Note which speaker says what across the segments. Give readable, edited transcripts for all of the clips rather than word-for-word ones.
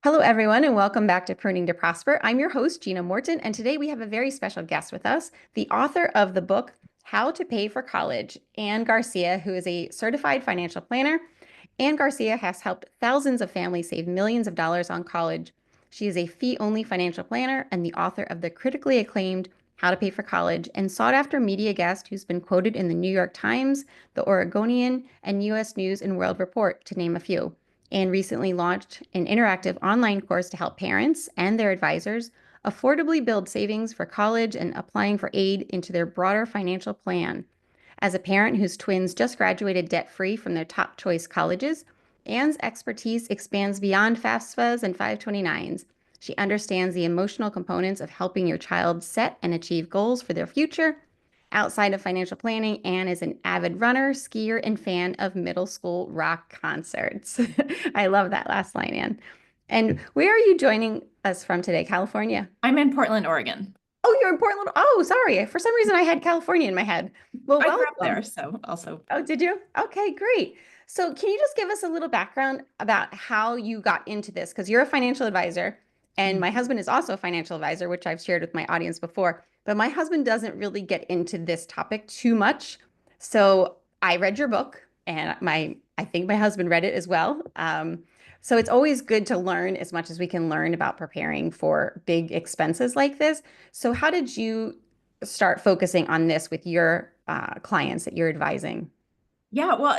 Speaker 1: Hello, everyone, and welcome back to Pruning to Prosper. I'm your host, Gina Morton, and today we have a very special guest with us, the author of the book, How to Pay for College, Ann Garcia, who is a certified financial planner. Ann Garcia has helped thousands of families save millions of dollars on college. She is a fee-only financial planner and the author of the critically acclaimed How to Pay for College and sought-after media guest who's been quoted in the New York Times, the Oregonian, and U.S. News and World Report, to name a few, and recently launched an interactive online course to help parents and their advisors affordably build savings for college and applying for aid into their broader financial plan. As a parent whose twins just graduated debt-free from their top choice colleges, Anne's expertise expands beyond FAFSAs and 529s. She understands the emotional components of helping your child set and achieve goals for their future. Outside of financial planning, Anne is an avid runner, skier, and fan of middle school rock concerts. I love that last line, Anne. And where are you joining us from today? California?
Speaker 2: I'm in Portland, Oregon.
Speaker 1: Oh, you're in Portland. Oh, sorry. For some reason, I had California in my head. Well,
Speaker 2: I grew up there,
Speaker 1: welcome.
Speaker 2: so also.
Speaker 1: Oh, did you? Okay, great. So, can you just give us a little background about how you got into this? Because you're a financial advisor, and my
Speaker 2: Mhm.
Speaker 1: husband is also a financial advisor, which I've shared with my audience before. But my husband doesn't really get into this topic too much. So, I read your book, and I think my husband read it as well. So it's always good to learn as much as we can learn about preparing for big expenses like this. So, how did you start focusing on this with your clients that you're advising?
Speaker 2: Yeah, well,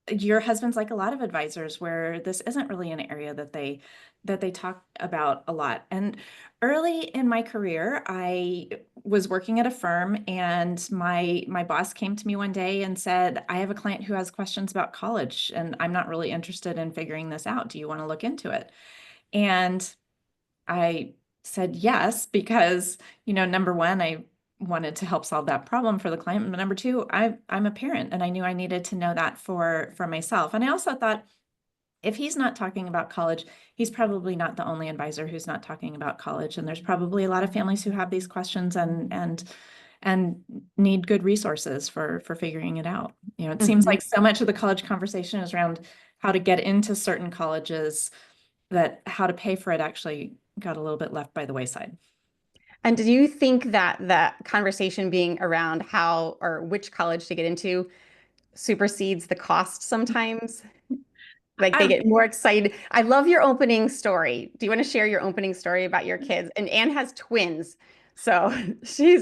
Speaker 2: your husband's like a lot of advisors where this isn't really an area that they talk about a lot. And early in my career, I was working at a firm and my boss came to me one day and said, "I have a client who has questions about college and I'm not really interested in figuring this out. Do you want to look into it?" And I said yes because, number one, I wanted to help solve that problem for the client. But number two, I'm a parent and I knew I needed to know that for myself. And I also thought if he's not talking about college, he's probably not the only advisor who's not talking about college. And there's probably a lot of families who have these questions and need good resources for figuring it out. It seems
Speaker 1: Mhm.
Speaker 2: like so much of the college conversation is around how to get into certain colleges that how to pay for it actually got a little bit left by the wayside.
Speaker 1: And do you think that the conversation being around how or which college to get into supersedes the cost sometimes? Like they
Speaker 2: Um,
Speaker 1: get more excited. I love your opening story. Do you want to share your opening story about your kids? And Anne has twins. So she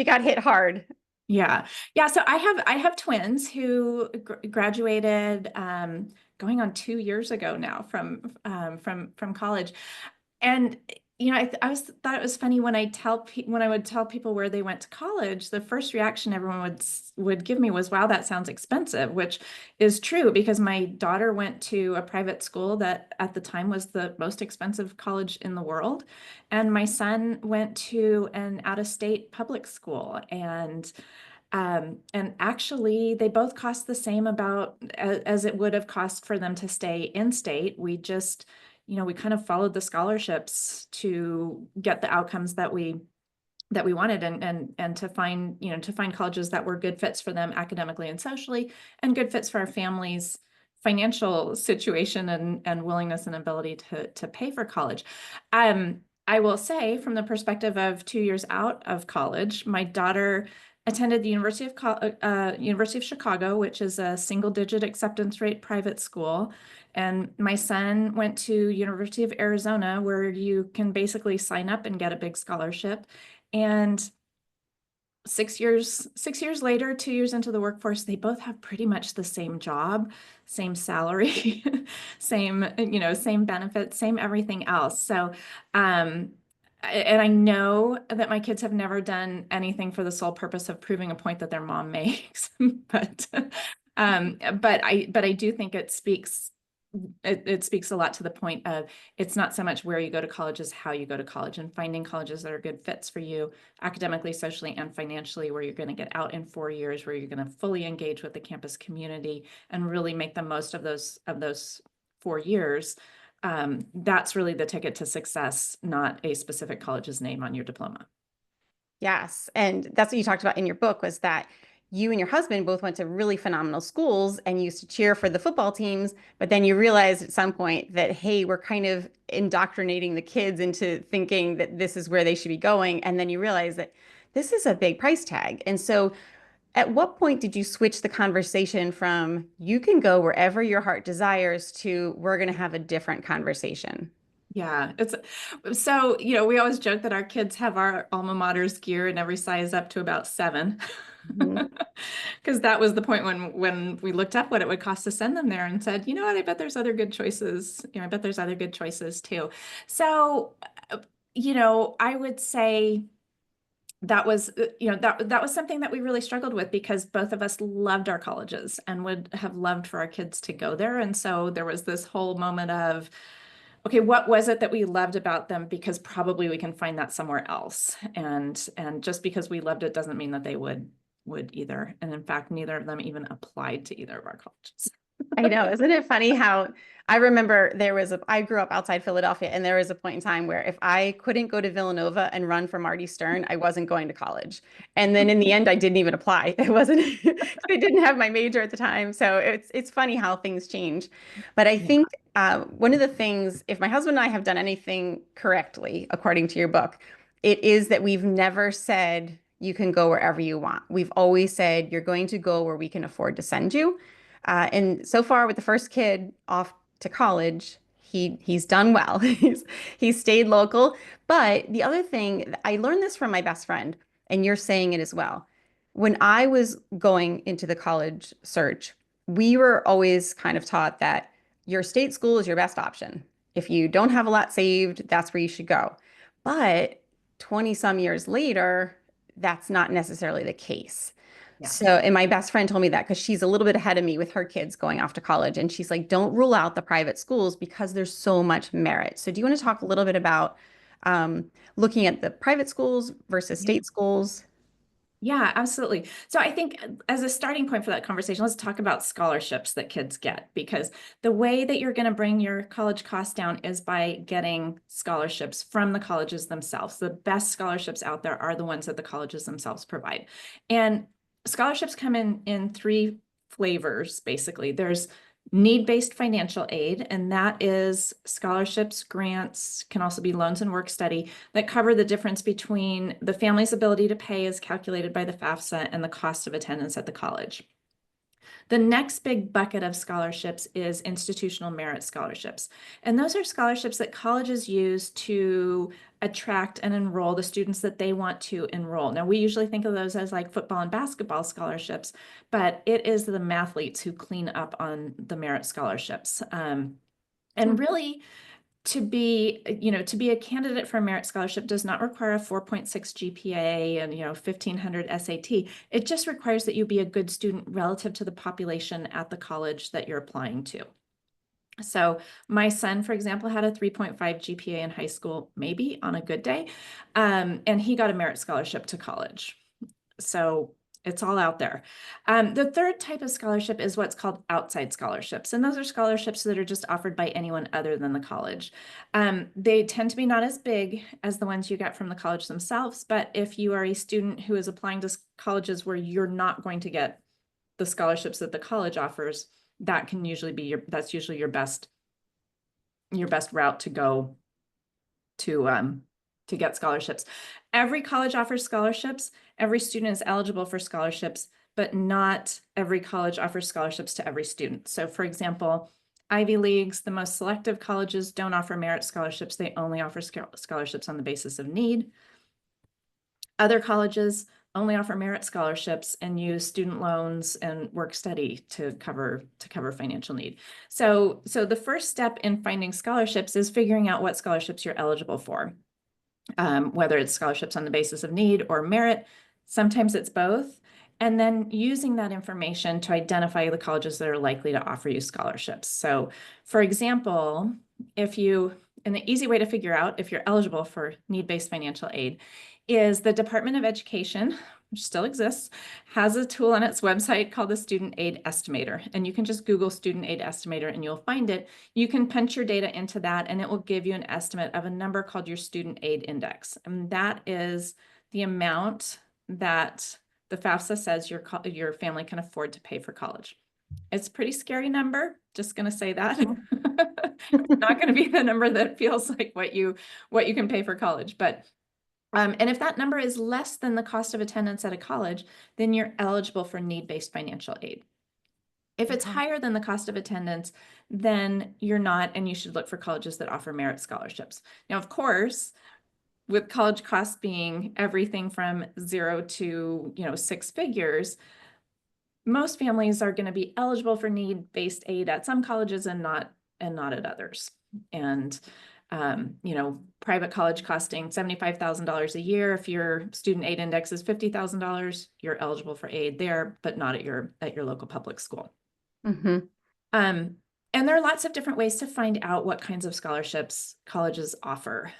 Speaker 1: got hit hard.
Speaker 2: yeah. Yeah. So I have twins who graduated going on 2 years ago now from college. And I was thought it was funny when when I would tell people where they went to college, the first reaction everyone would give me was, "Wow, that sounds expensive," which is true because my daughter went to a private school that at the time was the most expensive college in the world, and my son went to an out-of-state public school, and actually, they both cost the same about as it would have cost for them to stay in state. We kind of followed the scholarships to get the outcomes that we wanted and to find colleges that were good fits for them academically and socially and good fits for our families financial situation and willingness and ability to pay for college. I will say from the perspective of 2 years out of college, my daughter attended the University of Chicago, which is a single digit acceptance rate private school. And my son went to University of Arizona, where you can basically sign up and get a big scholarship. And 6 years later, 2 years into the workforce, they both have pretty much the same job, same salary, same benefits, same everything else. So, and I know that my kids have never done anything for the sole purpose of proving a point that their mom makes, but I do think it speaks a lot to the point of it's not so much where you go to college as how you go to college and finding colleges that are good fits for you academically, socially, and financially, where you're going to get out in 4 years, where you're going to fully engage with the campus community and really make the most of those 4 years. That's really the ticket to success, not a specific college's name on your diploma.
Speaker 1: Yes. And that's what you talked about in your book was that you and your husband both went to really phenomenal schools and used to cheer for the football teams, but then you realized at some point that, hey, we're kind of indoctrinating the kids into thinking that this is where they should be going. And then you realize that this is a big price tag. And so, at what point did you switch the conversation from you can go wherever your heart desires to we're going to have a different conversation?
Speaker 2: Yeah, it's so, we always joke that our kids have our alma mater's gear in every size up to about 7.
Speaker 1: Mhm.
Speaker 2: Because that was the point when we looked up what it would cost to send them there and said, you know what, I bet there's other good choices. I bet there's other good choices too. So, I would say that was, that was something that we really struggled with because both of us loved our colleges and would have loved for our kids to go there. And so there was this whole moment of, okay, what was it that we loved about them? Because probably we can find that somewhere else. And just because we loved it doesn't mean that they would either. And in fact, neither of them even applied to either of our colleges.
Speaker 1: I know. Isn't it funny how I remember I grew up outside Philadelphia, and there was a point in time where if I couldn't go to Villanova and run for Marty Stern, I wasn't going to college. And then in the end, I didn't even apply. It wasn't, I didn't have my major at the time. So it's funny how things change. But I
Speaker 2: Yeah.
Speaker 1: think one of the things, if my husband and I have done anything correctly, according to your book, it is that we've never said you can go wherever you want. We've always said you're going to go where we can afford to send you. And so far, with the first kid off to college, he's done well. He's stayed local. But the other thing, I learned this from my best friend, and you're saying it as well. When I was going into the college search, we were always kind of taught that your state school is your best option. If you don't have a lot saved, that's where you should go. But 20 some years later, that's not necessarily the case.
Speaker 2: Yeah.
Speaker 1: So, and my best friend told me that because she's a little bit ahead of me with her kids going off to college. And she's like, don't rule out the private schools because there's so much merit. So, do you want to talk a little bit about looking at the private schools versus
Speaker 2: Yeah.
Speaker 1: state schools?
Speaker 2: Yeah, absolutely. So I think as a starting point for that conversation, let's talk about scholarships that kids get, because the way that you're going to bring your college costs down is by getting scholarships from the colleges themselves. The best scholarships out there are the ones that the colleges themselves provide. And scholarships come in three flavors, basically. There's need-based financial aid, and that is scholarships, grants, can also be loans and work study that cover the difference between the family's ability to pay as calculated by the FAFSA and the cost of attendance at the college. The next big bucket of scholarships is institutional merit scholarships. And those are scholarships that colleges use to attract and enroll the students that they want to enroll. Now, we usually think of those as like football and basketball scholarships, but it is the mathletes who clean up on the merit scholarships. And really, to be a candidate for a merit scholarship does not require a 4.6 GPA and 1500 SAT. It just requires that you be a good student relative to the population at the college that you're applying to. So my son, for example, had a 3.5 GPA in high school, maybe on a good day, and he got a merit scholarship to college. So it's all out there. The third type of scholarship is what's called outside scholarships. And those are scholarships that are just offered by anyone other than the college. They tend to be not as big as the ones you get from the college themselves. But if you are a student who is applying to colleges where you're not going to get the scholarships that the college offers, that can usually be that's usually your best route to go to get scholarships. Every college offers scholarships. Every student is eligible for scholarships, but not every college offers scholarships to every student. So for example, Ivy Leagues, the most selective colleges, don't offer merit scholarships. They only offer scholarships on the basis of need. Other colleges only offer merit scholarships and use student loans and work study to cover financial need. So the first step in finding scholarships is figuring out what scholarships you're eligible for, whether it's scholarships on the basis of need or merit. Sometimes it's both. And then using that information to identify the colleges that are likely to offer you scholarships. So for example, and the easy way to figure out if you're eligible for need-based financial aid is the Department of Education, which still exists, has a tool on its website called the Student Aid Estimator. And you can just Google Student Aid Estimator and you'll find it. You can punch your data into that and it will give you an estimate of a number called your Student Aid Index. And that is the amount that the FAFSA says your family can afford to pay for college. It's a pretty scary number, just going to say that. Not going to be the number that feels like what you can pay for college, but and if that number is less than the cost of attendance at a college, then you're eligible for need-based financial aid. If it's higher than the cost of attendance, then you're not, and you should look for colleges that offer merit scholarships. Now, of course, with college costs being everything from 0 to, 6 figures, most families are going to be eligible for need-based aid at some colleges and not at others. And private college costing $75,000 a year. If your student aid index is $50,000, you're eligible for aid there, but not at your local public school.
Speaker 1: Mm-hmm.
Speaker 2: And there are lots of different ways to find out what kinds of scholarships colleges offer.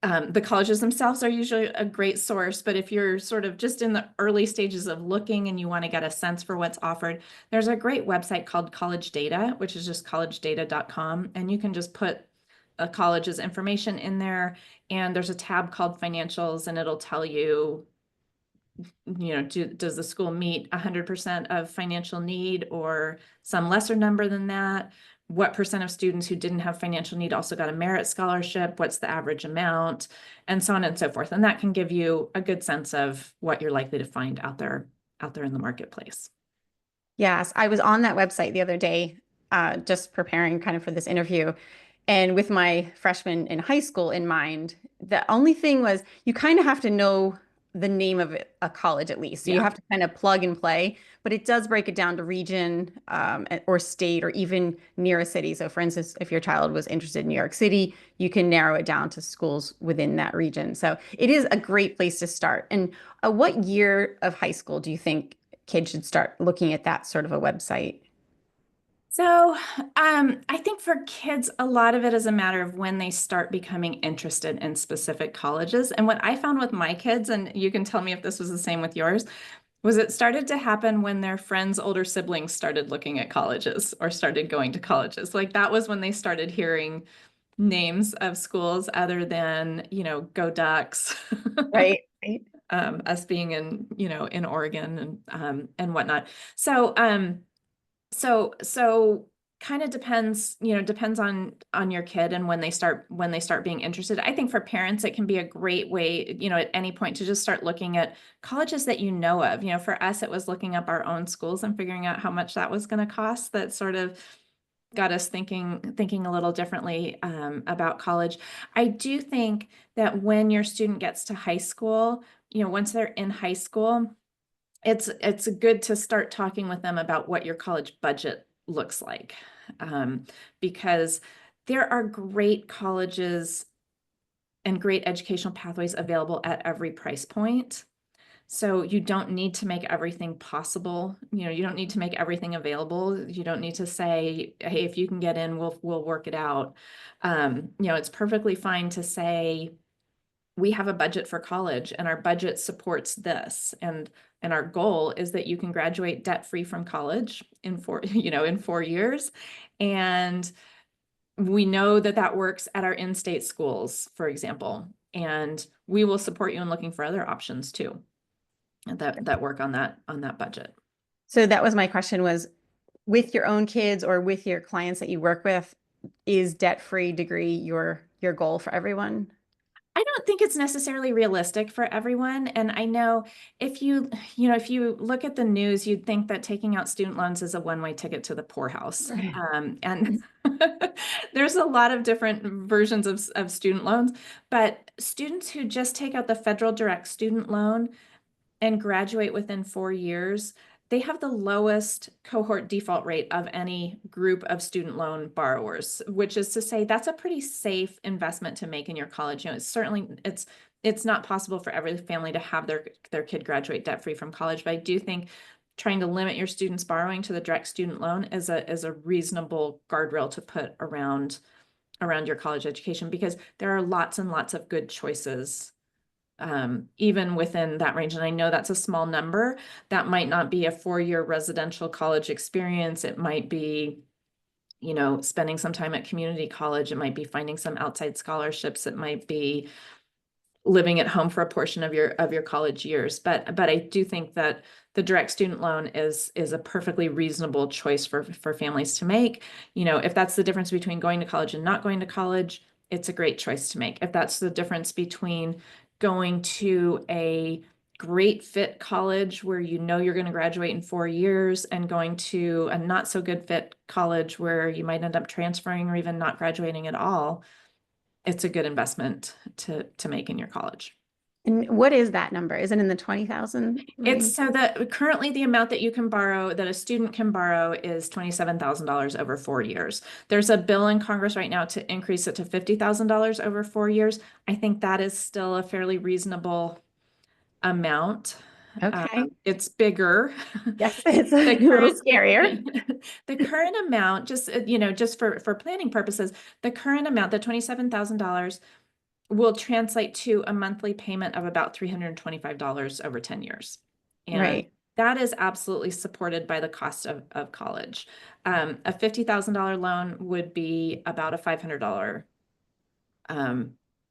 Speaker 2: The colleges themselves are usually a great source, but if you're sort of just in the early stages of looking and you want to get a sense for what's offered, there's a great website called College Data, which is just collegedata.com, and you can just put a college's information in there, and there's a tab called Financials, and it'll tell you, does the school meet 100% of financial need or some lesser number than that? What percent of students who didn't have financial need also got a merit scholarship? What's the average amount? And so on and so forth. And that can give you a good sense of what you're likely to find out there in the marketplace.
Speaker 1: Yes, I was on that website the other day, just preparing kind of for this interview. And with my freshman in high school in mind, the only thing was you kind of have to know the name of a college at least. So you
Speaker 2: Yeah.
Speaker 1: have to kind of plug and play, but it does break it down to region or state or even near a city. So for instance, if your child was interested in New York City, you can narrow it down to schools within that region. So it is a great place to start. And what year of high school do you think kids should start looking at that sort of a website?
Speaker 2: So I think for kids, a lot of it is a matter of when they start becoming interested in specific colleges. And what I found with my kids, and you can tell me if this was the same with yours, was it started to happen when their friends' older siblings started looking at colleges or started going to colleges. Like that was when they started hearing names of schools other than, Go Ducks.
Speaker 1: Right. Right.
Speaker 2: Us being in Oregon and whatnot. So kind of depends on your kid and when they start being interested. I think for parents, it can be a great way, at any point to just start looking at colleges that you know of. For us, it was looking up our own schools and figuring out how much that was going to cost. That sort of got us thinking a little differently about college. I do think that when your student gets to high school, once they're in high school, it's good to start talking with them about what your college budget looks like, because there are great colleges and great educational pathways available at every price point. So you don't need to make everything possible. You don't need to make everything available. You don't need to say, hey, if you can get in, we'll work it out. It's perfectly fine to say, we have a budget for college and our budget supports this. And our goal is that you can graduate debt-free from college in 4 years. And we know that that works at our in-state schools, for example, and we will support you in looking for other options too that work on that budget.
Speaker 1: So that was my question was with your own kids or with your clients that you work with, is debt-free degree your goal for everyone?
Speaker 2: I don't think it's necessarily realistic for everyone. And I know if you look at the news, you'd think that taking out student loans is a one-way ticket to the poorhouse.
Speaker 1: Right.
Speaker 2: And there's a lot of different versions of student loans, but students who just take out the federal direct student loan and graduate within 4 years, they have the lowest cohort default rate of any group of student loan borrowers, which is to say that's a pretty safe investment to make in your college. It's not possible for every family to have their kid graduate debt-free from college, but I do think trying to limit your students borrowing to the direct student loan is a reasonable guardrail to put around your college education, because there are lots and lots of good choices even within that range. And I know that's a small number. That might not be a 4-year residential college experience. It might be, spending some time at community college. It might be finding some outside scholarships. It might be, living at home for a portion of your college years. But I do think that the direct student loan is a perfectly reasonable choice for families to make. If that's the difference between going to college and not going to college, it's a great choice to make. If that's the difference between going to a great fit college where you're going to graduate in 4 years and going to a not so good fit college where you might end up transferring or even not graduating at all, it's a good investment to make in your college.
Speaker 1: And what is that number? Is it in the 20,000
Speaker 2: It's
Speaker 1: range?
Speaker 2: so that currently the amount that you can borrow, that a student can borrow, is $27,000 over 4 years. There's a bill in Congress right now to increase it to $50,000 over 4 years. I think that is still a fairly reasonable amount.
Speaker 1: Okay.
Speaker 2: It's bigger.
Speaker 1: Yes, it's
Speaker 2: The
Speaker 1: a little
Speaker 2: current
Speaker 1: scarier.
Speaker 2: the current amount, just for planning purposes, the current amount, the $27,000, will translate to a monthly payment of about $325 over 10 years. And
Speaker 1: Right.
Speaker 2: that is absolutely supported by the cost of college. A $50,000 loan would be about a $500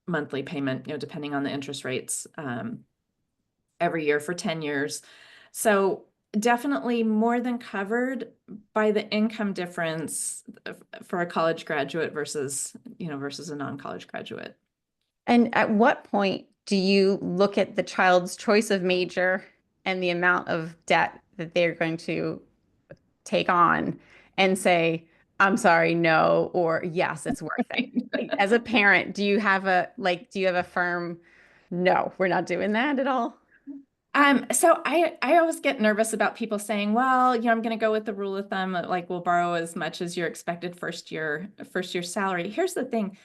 Speaker 2: monthly payment, depending on the interest rates, every year for 10 years. So definitely more than covered by the income difference for a college graduate versus a non-college graduate.
Speaker 1: And at what point do you look at the child's choice of major and the amount of debt that they're going to take on and say, I'm sorry, no, or yes, it's worth it? Like, as a parent, do you have a firm, no, we're not doing that at all?
Speaker 2: So I always get nervous about people saying, well, I'm going to go with the rule of thumb, like we'll borrow as much as your expected first year salary. Here's the thing,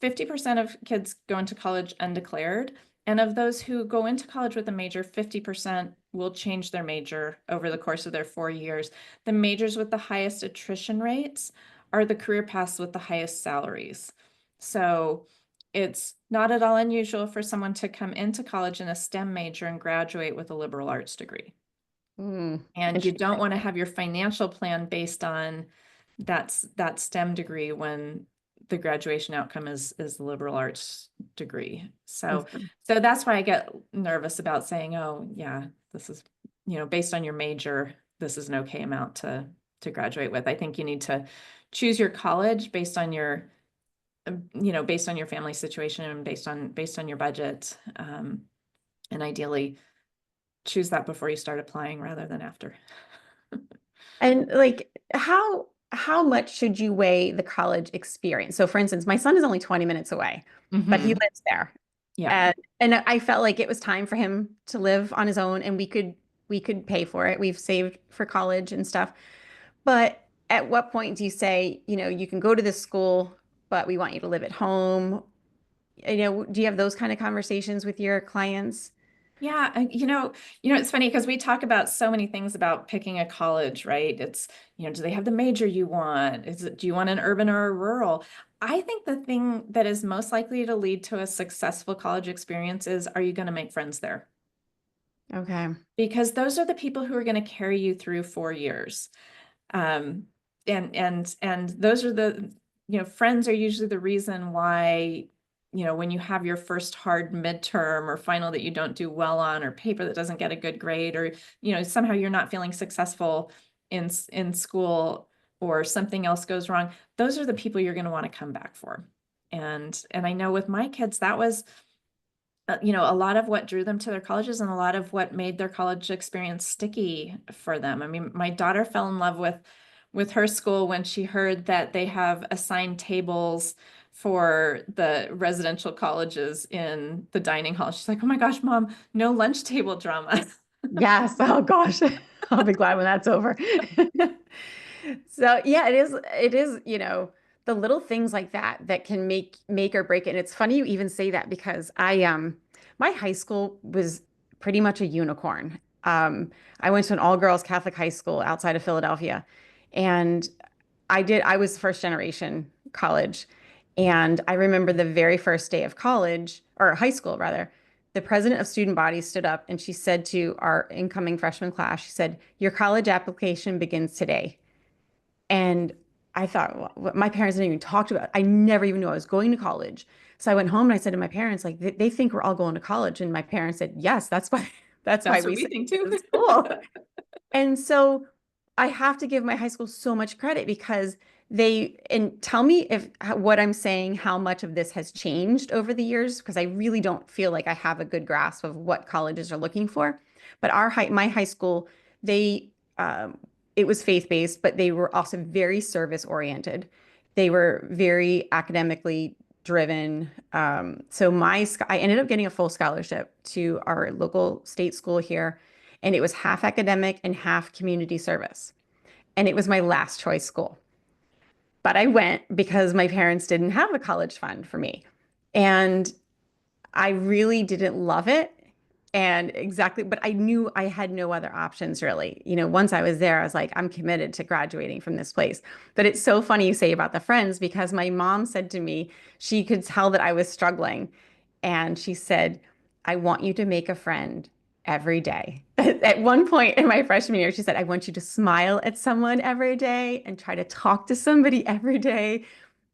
Speaker 2: 50% of kids go into college undeclared. And of those who go into college with a major, 50% will change their major over the course of their 4 years. The majors with the highest attrition rates are the career paths with the highest salaries. So it's not at all unusual for someone to come into college in a STEM major and graduate with a liberal arts degree.
Speaker 1: Mm,
Speaker 2: And you don't
Speaker 1: interesting.
Speaker 2: want to have your financial plan based on that STEM degree when the graduation outcome is the liberal arts degree. So
Speaker 1: Mhm.
Speaker 2: so that's why I get nervous about saying, oh yeah, this is, based on your major, this is an okay amount to graduate with. I think you need to choose your college based on your family situation and based on your budget, and ideally choose that before you start applying rather than after.
Speaker 1: And like how much should you weigh the college experience? So for instance, my son is only 20 minutes away, but he
Speaker 2: Hmm.
Speaker 1: lives there.
Speaker 2: Yeah.
Speaker 1: And I felt like it was time for him to live on his own and we could pay for it. We've saved for college and stuff. But at what point do you say, you can go to this school, but we want you to live at home? Do you have those kind of conversations with your clients?
Speaker 2: Yeah, it's funny because we talk about so many things about picking a college, right? It's, do they have the major you want? Do you want an urban or a rural? I think the thing that is most likely to lead to a successful college experience is, are you going to make friends there?
Speaker 1: Okay.
Speaker 2: Because those are the people who are going to carry you through 4 years. Um, and those are friends are usually the reason why, when you have your first hard midterm or final that you don't do well on, or paper that doesn't get a good grade, or, somehow you're not feeling successful in school, or something else goes wrong, those are the people you're going to want to come back for. And I know with my kids, that was a lot of what drew them to their colleges and a lot of what made their college experience sticky for them. I mean, my daughter fell in love with her school when she heard that they have assigned tables for the residential colleges in the dining hall. She's like, "Oh my gosh, Mom, no lunch table drama."
Speaker 1: Yes. Oh gosh. I'll be glad when that's over. So yeah, it is, the little things like that that can make or break it. And it's funny you even say that because my high school was pretty much a unicorn. I went to an all-girls Catholic high school outside of Philadelphia. And I was first generation college. And I remember the very first day of college, or high school rather, the president of student body stood up and she said to our incoming freshman class, she said, your college application begins today. And I thought, my parents didn't even talk about it. I never even knew I was going to college. So I went home and I said to my parents, like, they think we're all going to college. And my parents said, yes, that's why, that's why
Speaker 2: That's what
Speaker 1: we
Speaker 2: we
Speaker 1: sent
Speaker 2: think
Speaker 1: you
Speaker 2: too.
Speaker 1: to school. And so I have to give my high school so much credit because and tell me if what I'm saying, how much of this has changed over the years, because I really don't feel like I have a good grasp of what colleges are looking for. But my high school, they, it was faith-based, but they were also very service oriented. They were very academically driven. So I ended up getting a full scholarship to our local state school here, and it was half academic and half community service. And it was my last choice school. But I went because my parents didn't have a college fund for me. And I really didn't love it. And exactly, but I knew I had no other options really. Once I was there, I was like, I'm committed to graduating from this place. But it's so funny you say about the friends because my mom said to me, she could tell that I was struggling. And she said, I want you to make a friend every day. At one point in my freshman year, she said, I want you to smile at someone every day and try to talk to somebody every day.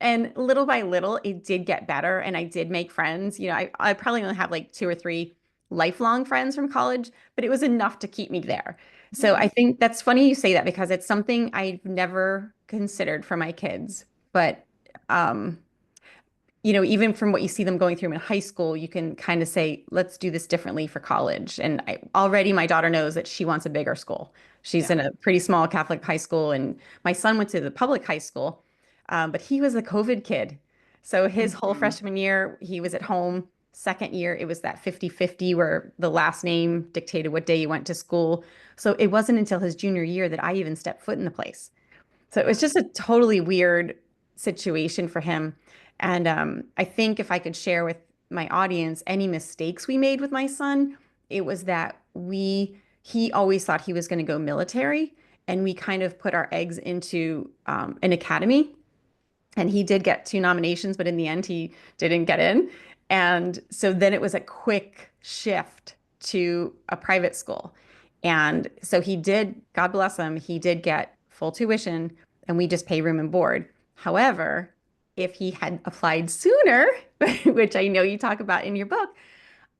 Speaker 1: And little by little, it did get better and I did make friends. I probably only have like two or three lifelong friends from college, but it was enough to keep me there. So
Speaker 2: Yeah.
Speaker 1: I think that's funny you say that because it's something I've never considered for my kids. But um, even from what you see them going through in high school, you can kind of say, let's do this differently for college. And already my daughter knows that she wants a bigger school. She's
Speaker 2: Yeah.
Speaker 1: in a pretty small Catholic high school, and my son went to the public high school, but he was a COVID kid. So his whole
Speaker 2: Mhm.
Speaker 1: freshman year, he was at home. Second year, it was that 50-50 where the last name dictated what day you went to school. So it wasn't until his junior year that I even stepped foot in the place. So it was
Speaker 2: Yeah.
Speaker 1: just a totally weird situation for him. And I think if I could share with my audience any mistakes we made with my son, it was that he always thought he was going to go military, and we kind of put our eggs into an academy. And he did get two nominations, but in the end, he didn't get in. And so then it was a quick shift to a private school. And so he did, God bless him, he did get full tuition and we just pay room and board. However, if he had applied sooner, which I know you talk about in your book,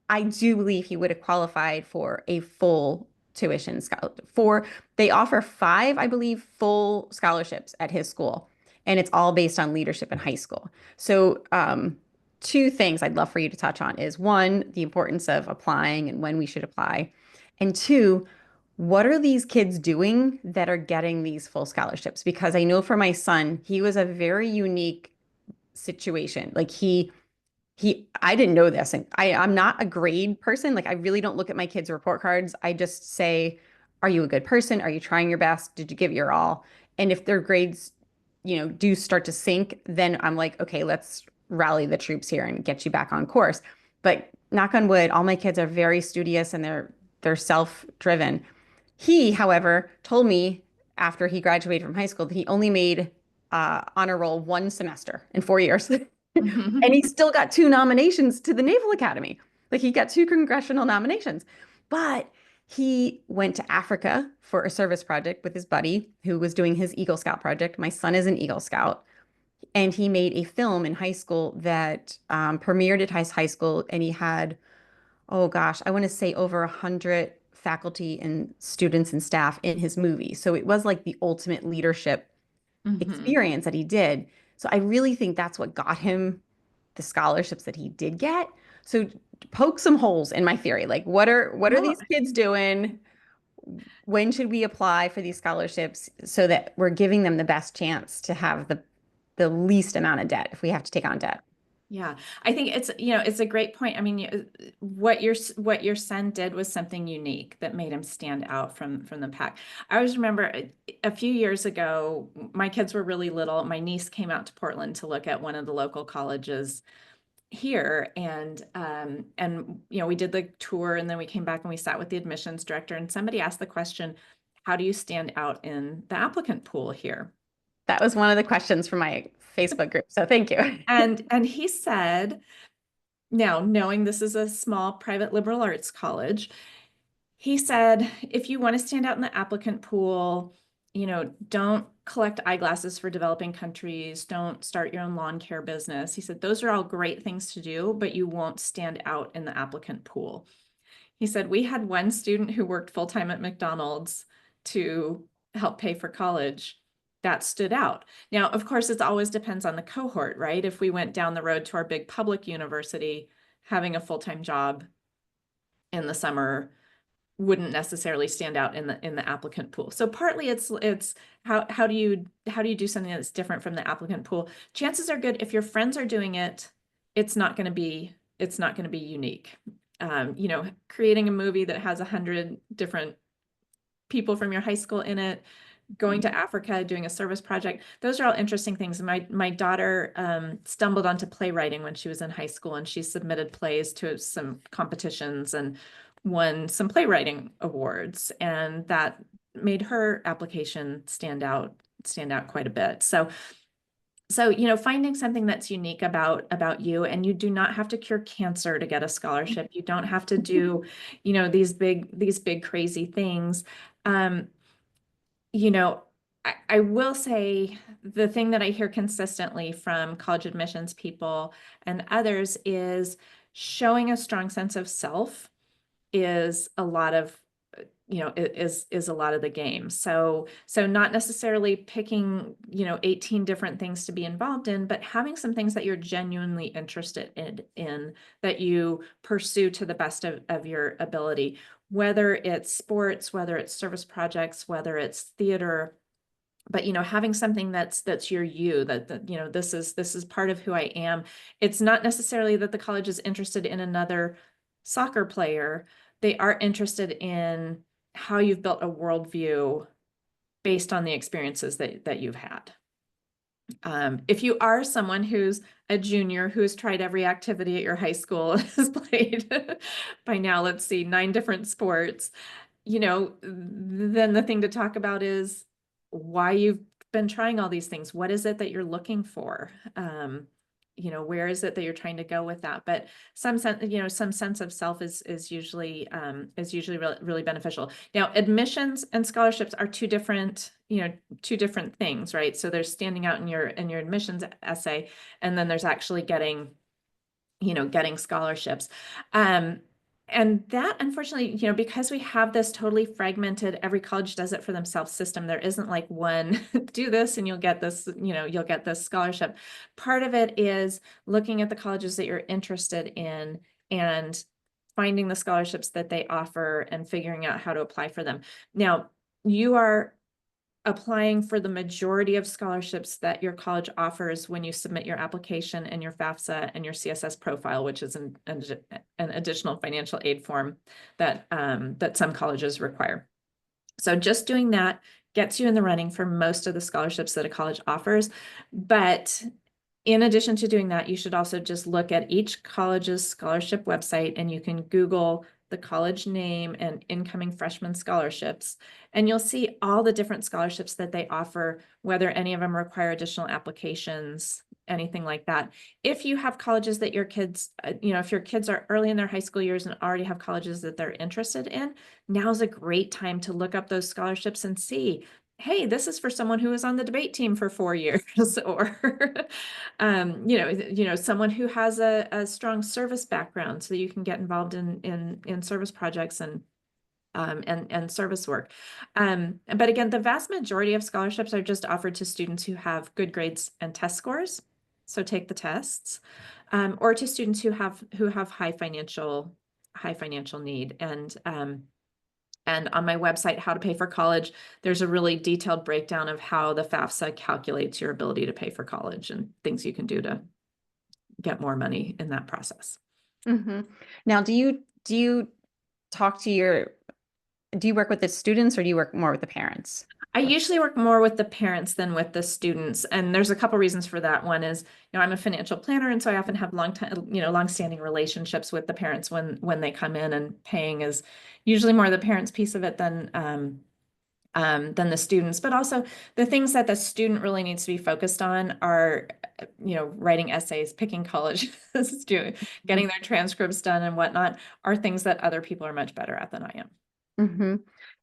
Speaker 1: I do believe he would have qualified for a full tuition scholarship. They offer five, I believe, full scholarships at his school, and it's all based on leadership in high school. So, two things I'd love for you to touch on is one, the importance of applying and when we should apply, and two, what are these kids doing that are getting these full scholarships? Because I know for my son, he was a very unique situation. Like I didn't know this, and I'm not a grade person. Like I really don't look at my kids' report cards. I just say, are you a good person? Are you trying your best? Did you give your all? And if their grades, do start to sink, then I'm like, okay, let's rally the troops here and get you back on course. But knock on wood, all my kids are very studious and they're self-driven. He, however, told me after he graduated from high school that he only made honor roll one semester in 4 years. And he still got two nominations to the Naval Academy. Like he got two congressional nominations. But he went to Africa for a service project with his buddy who was doing his Eagle Scout project. My son is an Eagle Scout. And he made a film in high school that premiered at high school. And he had, oh gosh, I want to say over 100 faculty and students and staff in his movie. So it was like the ultimate leadership
Speaker 2: Mhm.
Speaker 1: experience that he did. So I really think that's what got him the scholarships that he did get. So poke some holes in my theory. Like what are
Speaker 2: Well,
Speaker 1: these kids doing? When should we apply for these scholarships so that we're giving them the best chance to have the least amount of debt if we have to take on debt?
Speaker 2: yeah, I think it's a great point. I mean, what your son did was something unique that made him stand out from the pack. I always remember a few years ago, my kids were really little. My niece came out to Portland to look at one of the local colleges here, and we did the tour, and then we came back and we sat with the admissions director, and somebody asked the question, "How do you stand out in the applicant pool here?"
Speaker 1: That was one of the questions from my Facebook group. So thank you.
Speaker 2: And he said, now, knowing this is a small private liberal arts college, he said, if you want to stand out in the applicant pool, don't collect eyeglasses for developing countries. Don't start your own lawn care business. He said, those are all great things to do, but you won't stand out in the applicant pool. He said, we had one student who worked full-time at McDonald's to help pay for college. That stood out. Now, of course, it always depends on the cohort, right? If we went down the road to our big public university, having a full-time job in the summer wouldn't necessarily stand out in the applicant pool. So partly it's how do you do something that's different from the applicant pool? Chances are good if your friends are doing it, it's not going to be unique. Creating a movie that has 100 different people from your high school in it, going to Africa, doing a service project. Those are all interesting things. My daughter stumbled onto playwriting when she was in high school, and she submitted plays to some competitions and won some playwriting awards, and that made her application stand out quite a bit. So finding something that's unique about you, and you do not have to cure cancer to get a scholarship. You don't have to do, these big crazy things. Um, I will say the thing that I hear consistently from college admissions people and others is showing a strong sense of self is a lot of is a lot of the game. So not necessarily picking 18 different things to be involved in, but having some things that you're genuinely interested in that you pursue to the best of your ability, whether it's sports, whether it's service projects, whether it's theater. But having something that's you, that this is part of who I am. It's not necessarily that the college is interested in another soccer player. They are interested in how you've built a worldview based on the experiences that you've had. If you are someone who's a junior who's tried every activity at your high school, has played by now, let's see, 9 different sports, then the thing to talk about is why you've been trying all these things. What is it that you're looking for? Where is it that you're trying to go with that? But some sense of self is usually really, really beneficial. Now, admissions and scholarships are two different things, right? So there's standing out in your admissions essay, and then there's actually getting scholarships. And that, unfortunately, because we have this totally fragmented, every college does it for themselves system, there isn't like one, do this and you'll get this, you'll get this scholarship. Part of it is looking at the colleges that you're interested in and finding the scholarships that they offer and figuring out how to apply for them. Now, you are applying for the majority of scholarships that your college offers when you submit your application and your FAFSA and your CSS profile, which is an additional financial aid form that some colleges require. So just doing that gets you in the running for most of the scholarships that a college offers. But in addition to doing that, you should also just look at each college's scholarship website, and you can Google the college name and incoming freshman scholarships, and you'll see all the different scholarships that they offer, whether any of them require additional applications, anything like that. If you have colleges that your kids, if your kids are early in their high school years and already have colleges that they're interested in, now's a great time to look up those scholarships and see, hey, this is for someone who was on the debate team for 4 years, or, someone who has a strong service background, so you can get involved in service projects and service work. But again, the vast majority of scholarships are just offered to students who have good grades and test scores, so take the tests, or to students who have high financial need. And on my website, How to Pay for College, there's a really detailed breakdown of how the FAFSA calculates your ability to pay for college and things you can do to get more money in that process.
Speaker 1: Mm-hmm. Now, do you talk to do you work with the students, or do you work more with the parents?
Speaker 2: I usually work more with the parents than with the students, and there's a couple reasons for that. One is, I'm a financial planner, and so I often have long-standing relationships with the parents when they come in, and paying is usually more the parents' piece of it than the students. But also the things that the student really needs to be focused on are, writing essays, picking colleges, getting their transcripts done and whatnot, are things that other people are much better at than I am.
Speaker 1: hmm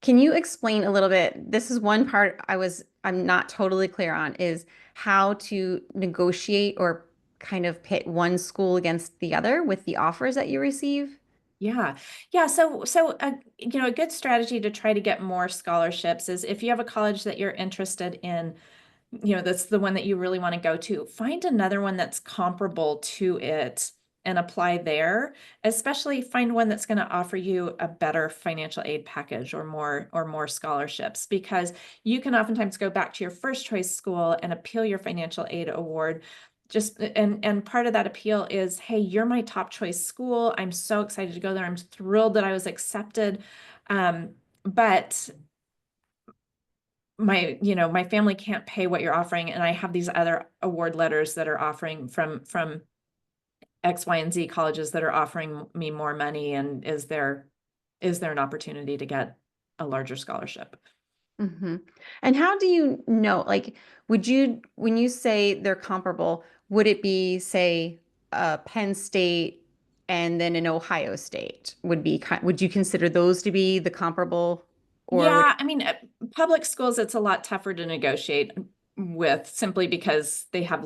Speaker 1: Can you explain a little bit? This is one part I'm not totally clear on is how to negotiate or kind of pit one school against the other with the offers that you receive.
Speaker 2: Yeah. Yeah. So a good strategy to try to get more scholarships is if you have a college that you're interested in, that's the one that you really want to go to, find another one that's comparable to it and apply there. Especially find one that's going to offer you a better financial aid package or more scholarships, because you can oftentimes go back to your first choice school and appeal your financial aid award. And part of that appeal is, hey, you're my top choice school. I'm so excited to go there. I'm thrilled that I was accepted. But my family can't pay what you're offering, and I have these other award letters that are offering from X, Y, and Z colleges that are offering me more money, and is there an opportunity to get a larger scholarship?
Speaker 1: hmm And how do you know, like, when you say they're comparable, would it be, say, Penn State and then an Ohio State would you consider those to be the comparable, or would
Speaker 2: Yeah, I mean, public schools, it's a lot tougher to negotiate with, simply because they have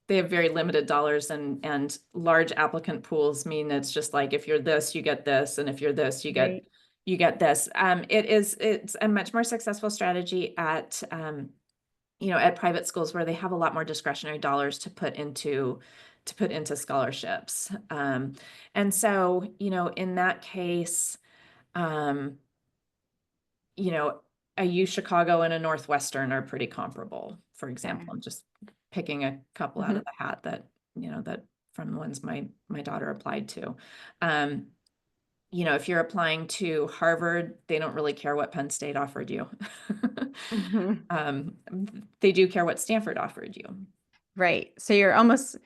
Speaker 2: very limited dollars, and large applicant pools mean it's just like, if you're this, you get this, and if you're this, you get
Speaker 1: Right.
Speaker 2: you get this. It's a much more successful strategy at private schools, where they have a lot more discretionary dollars to put into scholarships. And so, in that case, um, you know, a U Chicago and a Northwestern are pretty comparable, for
Speaker 1: Okay.
Speaker 2: example. I'm just picking a couple out of
Speaker 1: Mhm.
Speaker 2: the hat that from the ones my daughter applied to. Um, if you're applying to Harvard, they don't really care what Penn State offered you.
Speaker 1: Mhm.
Speaker 2: Um, they do care what Stanford offered you.
Speaker 1: Right. So you're almost,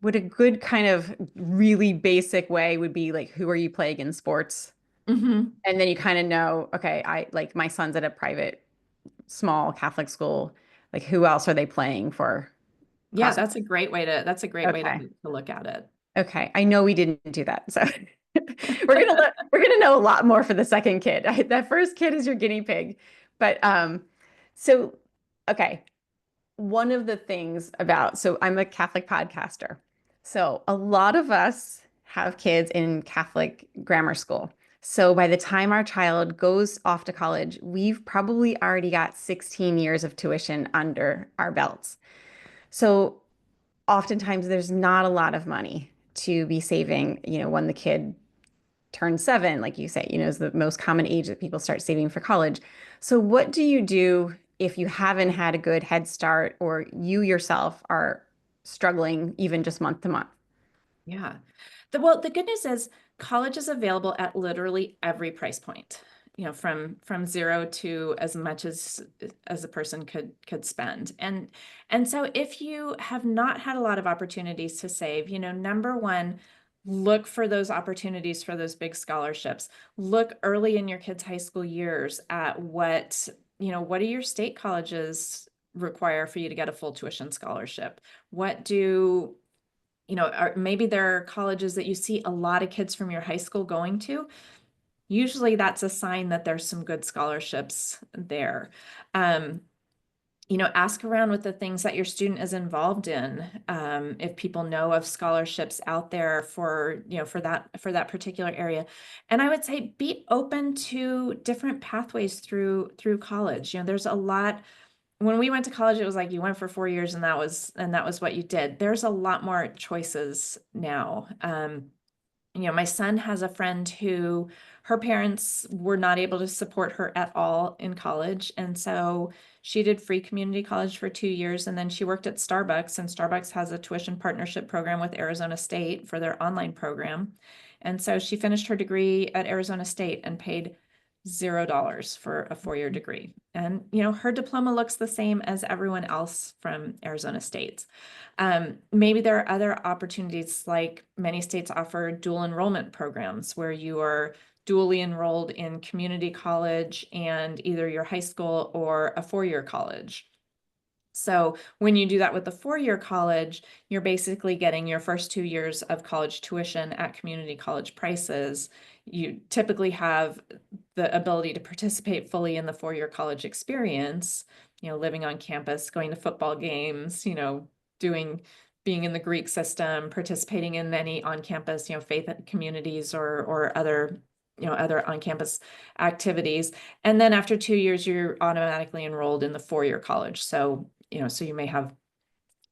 Speaker 1: would a good kind of really basic way would be like, who are you playing in sports?
Speaker 2: Hmm.
Speaker 1: And then you kind of know, okay, I like my son's at a private small Catholic school. Like, who else are they playing for
Speaker 2: Yeah,
Speaker 1: cross?
Speaker 2: that's a great way to
Speaker 1: Okay.
Speaker 2: look at it.
Speaker 1: Okay. I know we didn't do that. So we're gonna know a lot more for the second kid. That first kid is your guinea pig. But so okay. One of the things about, so I'm a Catholic podcaster. So a lot of us have kids in Catholic grammar school. So by the time our child goes off to college, we've probably already got 16 years of tuition under our belts. So oftentimes there's not a lot of money to be saving, when the kid turns 7, like you say, is the most common age that people start saving for college. So what do you do if you haven't had a good head start or you yourself are struggling even just month to month?
Speaker 2: Yeah. The good news is college is available at literally every price point, from zero to as much as a person could spend. And so if you have not had a lot of opportunities to save, number one, look for those opportunities for those big scholarships. Look early in your kids' high school years at what do your state colleges require for you to get a full tuition scholarship? What do maybe there are colleges that you see a lot of kids from your high school going to. Usually that's a sign that there's some good scholarships there. Um, ask around with the things that your student is involved in. If people know of scholarships out there for that particular area. And I would say be open to different pathways through college. There's a lot. When we went to college, it was like you went for 4 years, and that was what you did. There's a lot more choices now. My son has a friend who her parents were not able to support her at all in college. And so she did free community college for 2 years. And then she worked at Starbucks, and Starbucks has a tuition partnership program with Arizona State for their online program. And so she finished her degree at Arizona State and paid $0 for a 4-year degree. And, her diploma looks the same as everyone else from Arizona State. Maybe there are other opportunities, like many states offer dual enrollment programs where you are dually enrolled in community college and either your high school or a 4-year college. So when you do that with the 4-year college, you're basically getting your first 2 years of college tuition at community college prices. You typically have the ability to participate fully in the 4-year college experience, living on campus, going to football games, doing being in the Greek system, participating in any on-campus, faith communities or other on-campus activities. And then after 2 years, you're automatically enrolled in the 4-year college. So you may have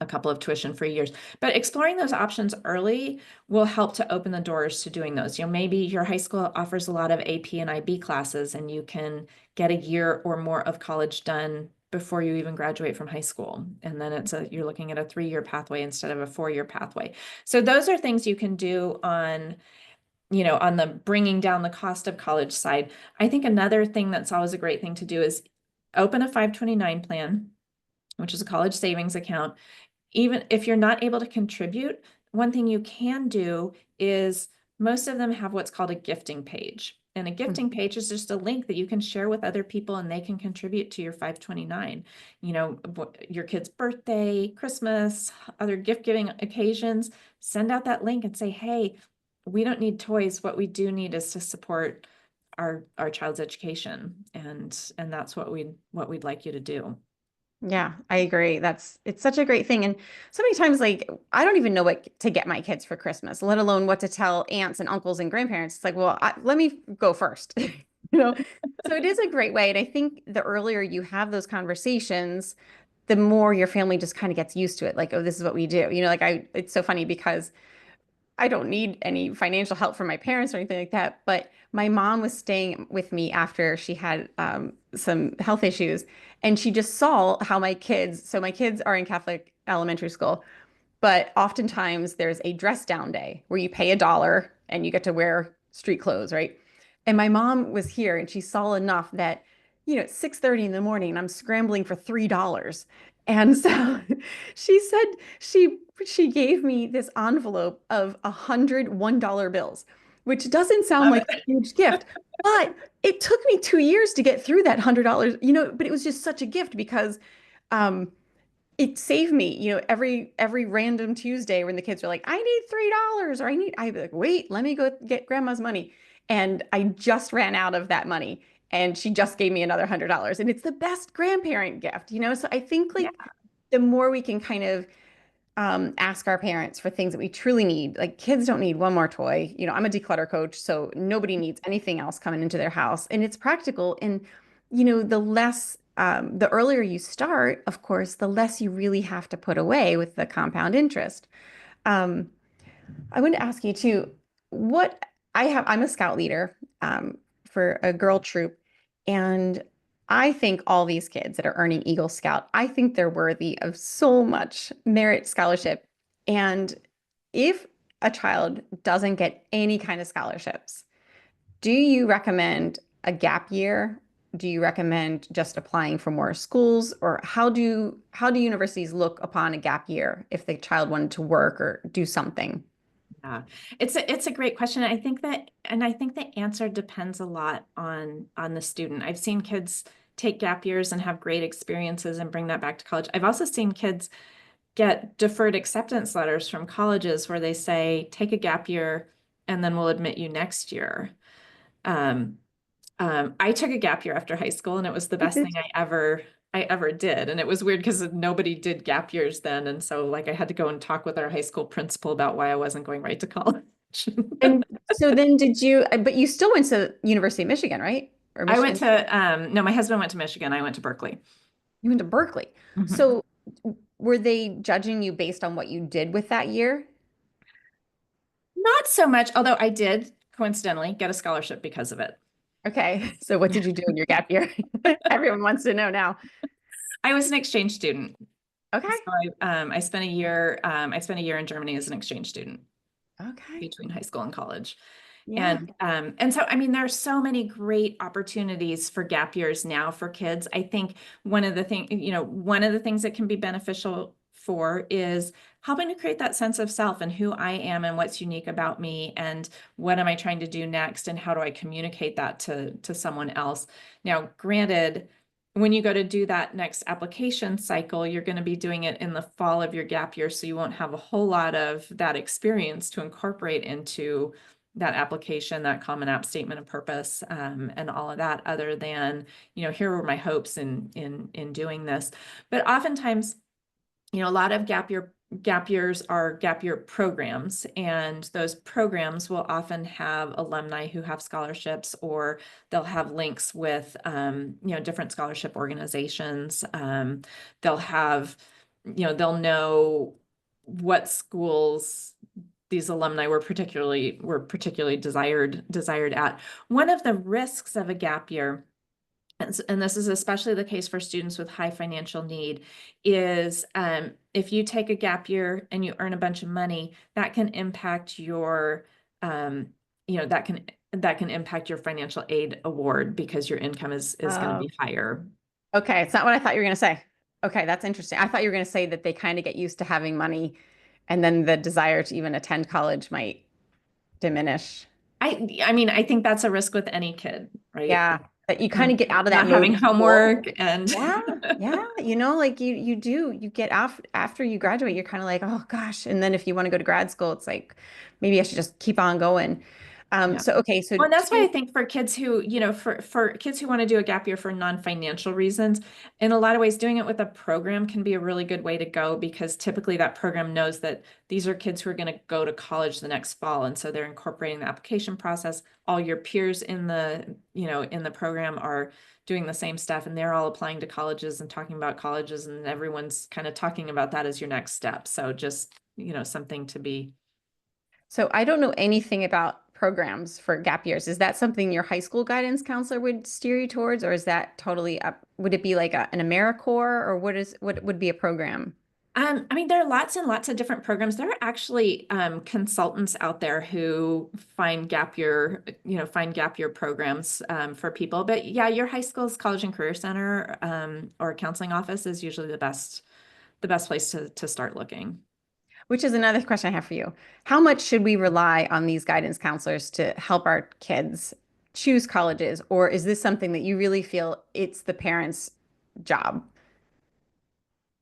Speaker 2: a couple of tuition-free years, but exploring those options early will help to open the doors to doing those. Maybe your high school offers a lot of AP and IB classes, and you can get a year or more of college done before you even graduate from high school. And then you're looking at a 3-year pathway instead of a 4-year pathway. So those are things you can do on the bringing down the cost of college side. I think another thing that's always a great thing to do is open a 529 plan, which is a college savings account. Even if you're not able to contribute, one thing you can do is most of them have what's called a gifting page. And a gifting page is just a link that you can share with other people and they can contribute to your 529. Your kid's birthday, Christmas, other gift giving occasions, send out that link and say, hey, we don't need toys. What we do need is to support our child's education. And that's what we'd like you to do.
Speaker 1: Yeah, I agree. It's such a great thing. And so many times, like, I don't even know what to get my kids for Christmas, let alone what to tell aunts and uncles and grandparents. It's like, well, let me go first, you know? So it is a great way. And I think the earlier you have those conversations, the more your family just kind of gets used to it. Like, oh, this is what we do. It's so funny because I don't need any financial help from my parents or anything like that. But my mom was staying with me after she had some health issues, and she just saw how so my kids are in Catholic elementary school, but oftentimes there's a dress down day where you pay $1 and you get to wear street clothes, right? And my mom was here and she saw enough that, it's 6:30 in the morning and I'm scrambling for $3. And so she said she gave me this envelope of 100 $1 bills, which doesn't sound
Speaker 2: Love
Speaker 1: like a
Speaker 2: it.
Speaker 1: huge gift, but it took me 2 years to get through that $100, but it was just such a gift because um, it saved me, every random Tuesday when the kids are like, I need $3 or I'd be like, wait, let me go get grandma's money. And I just ran out of that money. And she just gave me another $100. And it's the best grandparent gift. So I think
Speaker 2: Yeah.
Speaker 1: like the more we can kind of ask our parents for things that we truly need. Like kids don't need one more toy. I'm a declutter coach, so nobody needs anything else coming into their house. And it's practical. And, the earlier you start, of course, the less you really have to put away with the compound interest. Um, I wanted to ask you too, what I'm a scout leader for a girl troop, and I think all these kids that are earning Eagle Scout, I think they're worthy of so much merit scholarship. And if a child doesn't get any kind of scholarships, do you recommend a gap year? Do you recommend just applying for more schools, or how do universities look upon a gap year if the child wanted to work or do something?
Speaker 2: Yeah, it's a great question. I think the answer depends a lot on the student. I've seen kids take gap years and have great experiences and bring that back to college. I've also seen kids get deferred acceptance letters from colleges where they say, take a gap year and then we'll admit you next year. Um, I took a gap year after high school and it was the best thing I ever did. And it was weird because nobody did gap years then. And so like I had to go and talk with our high school principal about why I wasn't going right to college.
Speaker 1: And so then but you still went to University of Michigan, right? Or
Speaker 2: I went
Speaker 1: Michigan,
Speaker 2: to no, my husband went to Michigan. I went to Berkeley.
Speaker 1: you went to Berkeley.
Speaker 2: Mhm.
Speaker 1: So were they judging you based on what you did with that year?
Speaker 2: Not so much, although I did coincidentally get a scholarship because of it.
Speaker 1: Okay. So what did you do in your gap year? Everyone wants to know now.
Speaker 2: I was an exchange student.
Speaker 1: Okay.
Speaker 2: So I spent a year in Germany as an exchange student
Speaker 1: Okay.
Speaker 2: between high school and college.
Speaker 1: Yeah.
Speaker 2: And so I mean there are so many great opportunities for gap years now for kids. I think one of the things that can be beneficial for is helping to create that sense of self and who I am and what's unique about me and what am I trying to do next and how do I communicate that to someone else. Now, granted, when you go to do that next application cycle, you're going to be doing it in the fall of your gap year. So you won't have a whole lot of that experience to incorporate into that application, that Common App statement of purpose, and all of that, other than, here were my hopes in doing this. But oftentimes, a lot of gap years are gap year programs, and those programs will often have alumni who have scholarships, or they'll have links with different scholarship organizations. They'll have, they'll know what schools these alumni were particularly desired at. One of the risks of a gap year, and this is especially the case for students with high financial need, is if you take a gap year and you earn a bunch of money, that can impact your, that can impact your financial aid award, because your income is going to
Speaker 1: Oh,
Speaker 2: be higher.
Speaker 1: okay. It's not what I thought you were going to say. Okay, that's interesting. I thought you were going to say that they kind of get used to having money and then the desire to even attend college might diminish.
Speaker 2: I mean, I think that's a risk with any kid, right?
Speaker 1: Yeah, that you kind
Speaker 2: Um,
Speaker 1: of get out of that
Speaker 2: Not
Speaker 1: mode
Speaker 2: having
Speaker 1: of school.
Speaker 2: homework and
Speaker 1: Yeah, yeah. Like you get off after you graduate, you're kind of like, oh gosh. And then if you want to go to grad school, it's like maybe I should just keep on going.
Speaker 2: yeah.
Speaker 1: So okay, so
Speaker 2: Well, and that's why I
Speaker 1: two.
Speaker 2: think for kids who, for kids who want to do a gap year for non-financial reasons, in a lot of ways, doing it with a program can be a really good way to go, because typically that program knows that these are kids who are going to go to college the next fall. And so they're incorporating the application process. All your peers in the program are doing the same stuff, and they're all applying to colleges and talking about colleges, and everyone's kind of talking about that as your next step. So just, something to be.
Speaker 1: So I don't know anything about programs for gap years. Is that something your high school guidance counselor would steer you towards, or is that totally up? Would it be like an AmeriCorps, or what would be a program?
Speaker 2: I mean, there are lots and lots of different programs. There are actually consultants out there who find gap year programs for people. But yeah, your high school's college and career center or counseling office is usually the best place to start looking.
Speaker 1: Which is another question I have for you. How much should we rely on these guidance counselors to help our kids choose colleges, or is this something that you really feel it's the parents' job?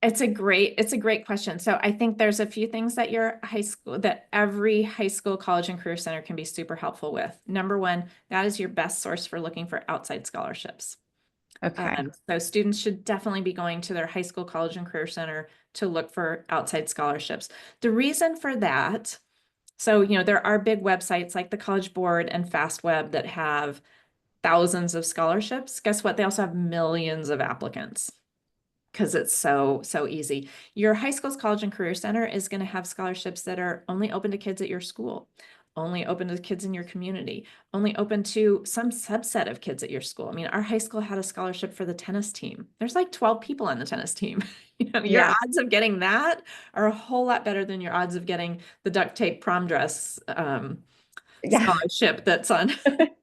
Speaker 2: It's a great question. So I think there's a few things that every high school, college, and career center can be super helpful with. Number one, that is your best source for looking for outside scholarships.
Speaker 1: Okay.
Speaker 2: So students should definitely be going to their high school, college, and career center to look for outside scholarships. The reason for that, so there are big websites like the College Board and FastWeb that have thousands of scholarships. Guess what? They also have millions of applicants, because it's so easy. Your high school's college and career center is going to have scholarships that are only open to kids at your school, only open to kids in your community, only open to some subset of kids at your school. I mean, our high school had a scholarship for the tennis team. There's like 12 people on the tennis team. Your
Speaker 1: Yeah.
Speaker 2: odds of getting that are a whole lot better than your odds of getting the duct tape prom dress
Speaker 1: Yeah.
Speaker 2: scholarship that's on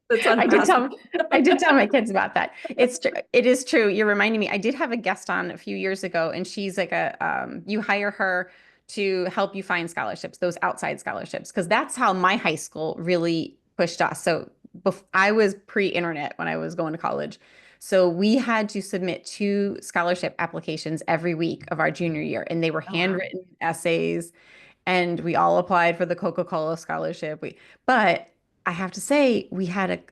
Speaker 2: that's on
Speaker 1: I did
Speaker 2: fast.
Speaker 1: tell I did tell my kids about that. It's true. It is true. You're reminding me. I did have a guest on a few years ago, and she's like you hire her to help you find scholarships, those outside scholarships, because that's how my high school really pushed us. So I was pre-internet when I was going to college. So we had to submit two scholarship applications every week of our junior year, and they were
Speaker 2: Oh, wow.
Speaker 1: handwritten essays, and we all applied for the Coca-Cola scholarship. But I have to say,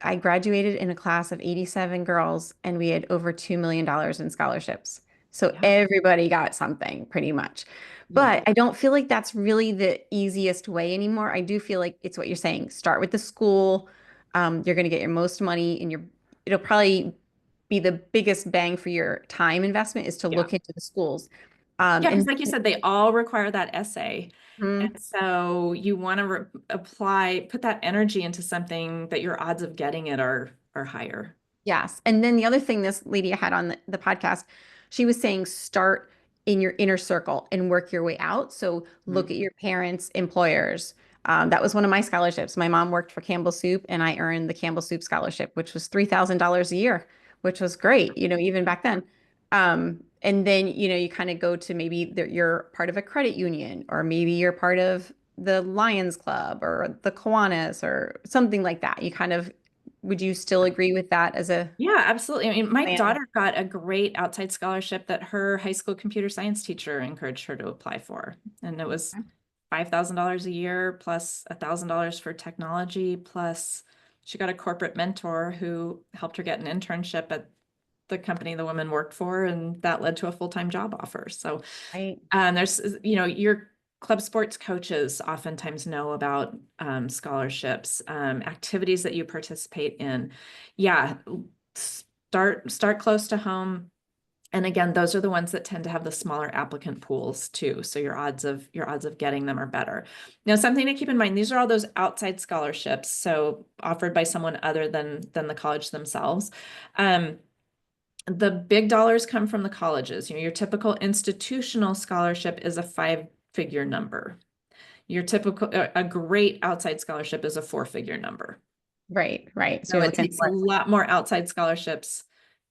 Speaker 1: I graduated in a class of 87 girls, and we had over $2 million in scholarships. So
Speaker 2: Yeah.
Speaker 1: everybody got something pretty much.
Speaker 2: Yeah.
Speaker 1: But I don't feel like that's really the easiest way anymore. I do feel like it's what you're saying. Start with the school. You're going to get your most money, and it'll probably be the biggest bang for your time investment is to
Speaker 2: Yeah.
Speaker 1: look into the schools.
Speaker 2: Yeah, because
Speaker 1: And
Speaker 2: like you said, they all require that essay.
Speaker 1: Mhm.
Speaker 2: And so you want to put that energy into something that your odds of getting it are higher.
Speaker 1: Yes. And then the other thing this lady I had on the podcast, she was saying start in your inner circle and work your way out. So look
Speaker 2: Mhm.
Speaker 1: at your parents' employers. That was one of my scholarships. My mom worked for Campbell Soup, and I earned the Campbell Soup scholarship, which was $3,000 a year, which was great, even back then. And then, you kind of go to maybe you're part of a credit union, or maybe you're part of the Lions Club or the Kiwanis or something like that. You kind of would you still agree with that as a
Speaker 2: Yeah, absolutely. I mean, my
Speaker 1: plan?
Speaker 2: daughter got a great outside scholarship that her high school computer science teacher encouraged her to apply for. And it was $5,000 a year plus $1,000 for technology, plus she got a corporate mentor who helped her get an internship at the company the woman worked for, and that led to a full-time job offer. So
Speaker 1: Right.
Speaker 2: there's, your club sports coaches oftentimes know about scholarships, activities that you participate in. Yeah, start close to home. And again, those are the ones that tend to have the smaller applicant pools too. So your odds of getting them are better. Now, something to keep in mind, these are all those outside scholarships, so offered by someone other than the college themselves. The big dollars come from the colleges. Your typical institutional scholarship is a five-figure number. Your typical, a great outside scholarship is a four-figure number.
Speaker 1: Right, right. So
Speaker 2: So
Speaker 1: you're
Speaker 2: it
Speaker 1: looking
Speaker 2: takes a
Speaker 1: for,
Speaker 2: lot more outside scholarships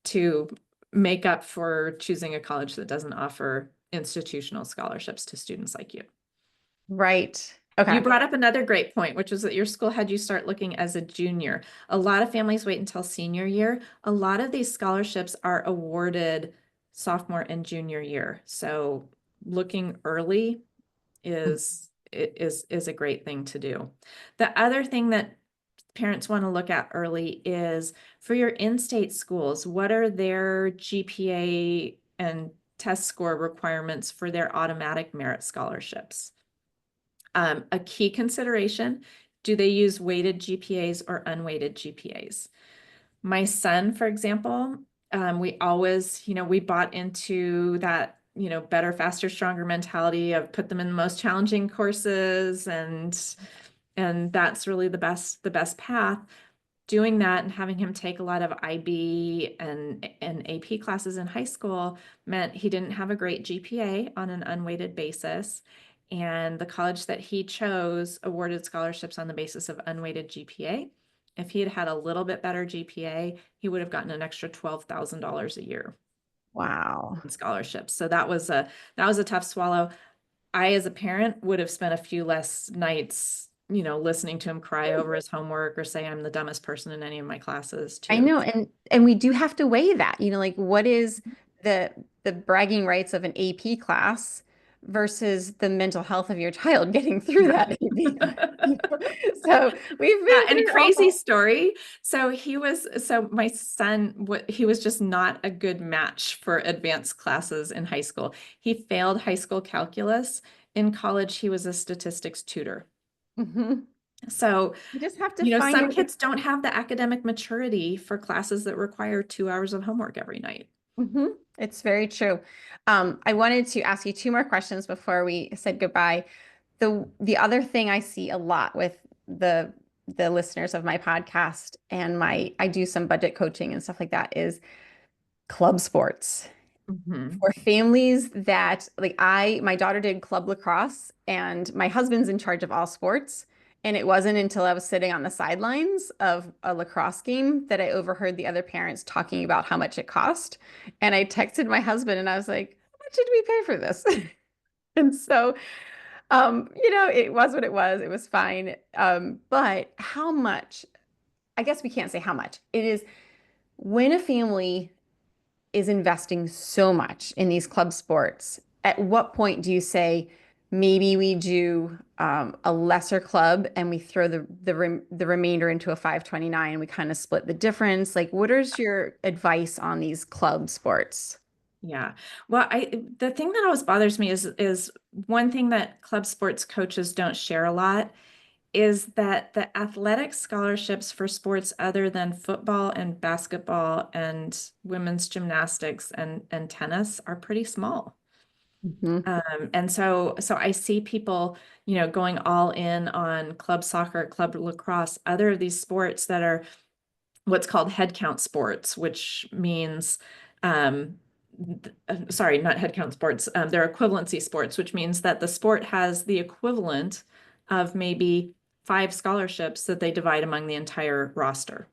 Speaker 2: to make up for choosing a college that doesn't offer institutional scholarships to students like you.
Speaker 1: right.
Speaker 2: You
Speaker 1: Okay.
Speaker 2: brought up another great point, which was that your school had you start looking as a junior. A lot of families wait until senior year. A lot of these scholarships are awarded sophomore and junior year. So looking early is a great thing to do. The other thing that parents want to look at early is for your in-state schools, what are their GPA and test score requirements for their automatic merit scholarships? A key consideration, do they use weighted GPAs or unweighted GPAs? My son, for example, we always, we bought into that, better, faster, stronger mentality of put them in the most challenging courses, and that's really the best path. Doing that and having him take a lot of IB and AP classes in high school meant he didn't have a great GPA on an unweighted basis. And the college that he chose awarded scholarships on the basis of unweighted GPA. If he had had a little bit better GPA, he would have gotten an extra $12,000 a year
Speaker 1: Wow.
Speaker 2: in scholarships. So that was a tough swallow. I, as a parent, would have spent a few less nights, listening to him cry over his homework or say I'm the dumbest person in any of my classes
Speaker 1: I
Speaker 2: too.
Speaker 1: know, and we do have to weigh that, like what is the bragging rights of an AP class versus the mental health of your child getting through
Speaker 2: Yeah.
Speaker 1: that AP class. So we've
Speaker 2: Yeah,
Speaker 1: been
Speaker 2: and
Speaker 1: through
Speaker 2: crazy
Speaker 1: all.
Speaker 2: story. So my son, he was just not a good match for advanced classes in high school. He failed high school calculus. In college, he was a statistics tutor.
Speaker 1: Mhm.
Speaker 2: So,
Speaker 1: You just have to find
Speaker 2: some
Speaker 1: your.
Speaker 2: kids don't have the academic maturity for classes that require 2 hours of homework every night.
Speaker 1: Mhm. It's very true. I wanted to ask you two more questions before we said goodbye. The other thing I see a lot with the listeners of my podcast and I do some budget coaching and stuff like that is club sports.
Speaker 2: Mhm.
Speaker 1: For families that like my daughter did club lacrosse and my husband's in charge of all sports. And it wasn't until I was sitting on the sidelines of a lacrosse game that I overheard the other parents talking about how much it cost. And I texted my husband and I was like, how much did we pay for this? And so, it was what it was. It was fine. But how much? I guess we can't say how much. It is when a family is investing so much in these club sports, at what point do you say maybe we do a lesser club and we throw the remainder into a 529 and we kind of split the difference? Like, what is your advice on these club sports?
Speaker 2: Yeah. Well, the thing that always bothers me is one thing that club sports coaches don't share a lot is that the athletic scholarships for sports other than football and basketball and women's gymnastics and tennis are pretty small.
Speaker 1: Mhm.
Speaker 2: And so I see people, going all in on club soccer, club lacrosse, other of these sports that are what's called head count sports, which means, sorry, not head count sports, they're equivalency sports, which means that the sport has the equivalent of maybe 5 scholarships that they divide among the entire roster.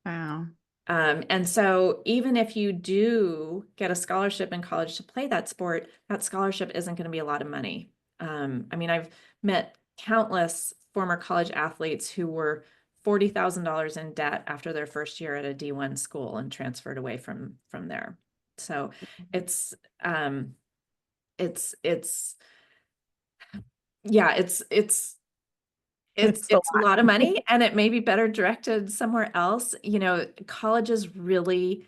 Speaker 1: Wow.
Speaker 2: And so even if you do get a scholarship in college to play that sport, that scholarship isn't going to be a lot of money. I mean, I've met countless former college athletes who were $40,000 in debt after their first year at a D1 school and transferred away from there. So it's um it's yeah,
Speaker 1: It's a
Speaker 2: it's a lot of money, and it may be better directed somewhere else. You know, colleges really